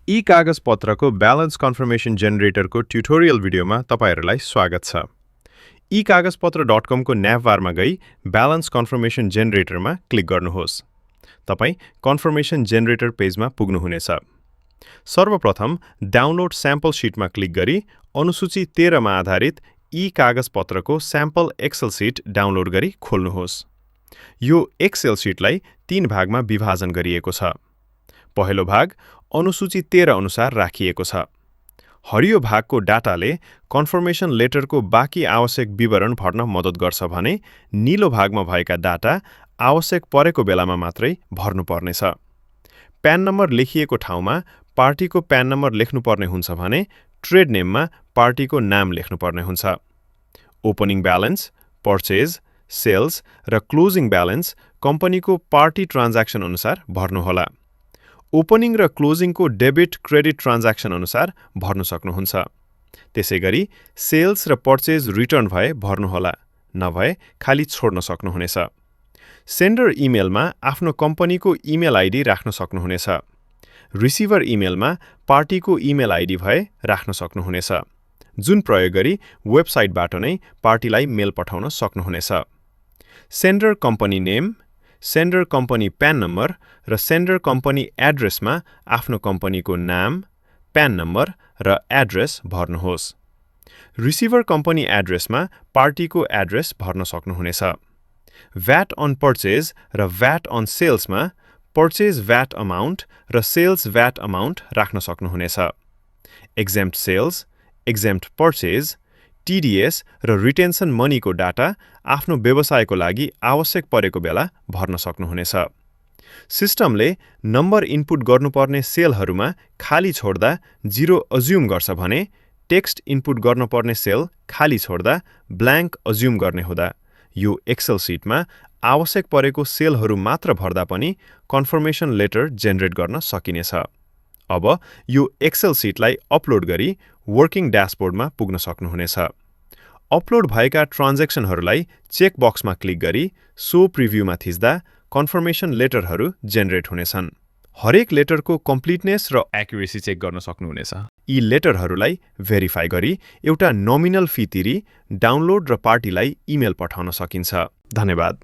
ई कागजपत्रको balance confirmation जेनेरेटरको tutorial भिडियोमा तपाईहरुलाई स्वागत छ। ई कागजपत्र.com को न्याभबारमा गई ब्यालेन्स कन्फर्मेसन जेनेरेटरमा क्लिक गर्नुहोस्। तपाई कन्फर्मेसन जेनेरेटर पेजमा पुग्नुहुनेछ। सर्वप्रथम डाउनलोड स्याम्पल शीटमा क्लिक गरी अनुसूची 13 मा आधारित ई कागजपत्रको स्याम्पल एक्सेल शीट डाउनलोड गरी खोल्नुहोस्। यो एक्सेल शीटलाई 3 भागमा विभाजन गरिएको छ। पहिलो भाग अनुसूची 13 अनुसार राखिएको छ। हरियो भागको डाटाले कन्फर्मेसन लेटरको बाँकी आवश्यक विवरण भर्न मद्दत गर्छ भने नीलो भागमा भएका डाटा आवश्यक परेको बेलामा मात्रै भर्नुपर्नेछ। प्यान नम्बर लेखिएको ठाउँमा पार्टीको प्यान नम्बर लेख्नुपर्ने हुन्छ भने ट्रेड नेममा पार्टीको नाम लेख्नुपर्ने हुन्छ। ओपनिङ ब्यालेन्स, पर्चेज, सेल्स र क्लोजिङ ब्यालेन्स कम्पनीको पार्टी ट्रान्ज्याक्सन अनुसार भर्नुहोला। ओपनिङ र क्लोजिङको डेबिट क्रेडिट ट्रान्ज्याक्सन अनुसार भर्न सक्नुहुन्छ। त्यसैगरी सेल्स र पर्चेज रिटर्न भए भर्नुहोला, नभए खाली छोड्न सक्नुहुनेछ। सेन्डर इमेलमा आफ्नो कम्पनीको इमेल आइडी राख्न सक्नुहुनेछ। रिसिभर इमेलमा पार्टीको इमेल आइडी भए राख्न सक्नुहुनेछ, जुन प्रयोग गरी वेबसाइटबाट नै पार्टीलाई मेल पठाउन सक्नुहुनेछ। Sender company name, sender company PAN number र सेन्डर कम्पनी एड्रेसमा आफ्नो कम्पनीको नाम, प्यान नम्बर र एड्रेस भर्नुहोस्। रिसिभर कम्पनी एड्रेसमा पार्टीको एड्रेस भर्न सक्नुहुनेछ। भ्याट अन पर्चेज र भ्याट अन सेल्समा पर्चेज भ्याट अमाउन्ट र सेल्स भ्याट अमाउन्ट राख्न सक्नुहुनेछ। Exempt sales, exempt purchase, TDS र रिटेन्सन मनीको डाटा आफ्नो व्यवसायको लागि आवश्यक परेको बेला भर्न सक्नुहुनेछ। सिस्टमले नम्बर इनपुट गर्नुपर्ने सेलहरूमा खाली छोड्दा 0 अज्युम गर्छ भने टेक्स्ट इनपुट गर्नुपर्ने सेल खाली छोड्दा ब्ल्याङ्क अज्युम गर्ने हुँदा यो एक्सेल शीटमा आवश्यक परेको सेलहरू मात्र भर्दा पनि कन्फर्मेसन लेटर जेनेरेट गर्न सकिनेछ। अब यो एक्सेल शीटलाई अपलोड गरी वर्किङ ड्याशबोर्डमा पुग्न सक्नुहुनेछ। अपलोड भएका ट्रान्ज्याक्सनहरूलाई चेक बक्समा क्लिक गरी सो प्रिभ्यूमा थिच्दा कन्फर्मेसन लेटरहरू जेनेरेट हुनेछन्। हरेक लेटरको कम्प्लिटनेस र एक्युरेसी चेक गर्न सक्नुहुनेछ। यी लेटरहरूलाई भेरिफाई गरी एउटा नोमिनल फी तिरी डाउनलोड र पार्टीलाई इमेल पठाउन सकिन्छ। धन्यवाद।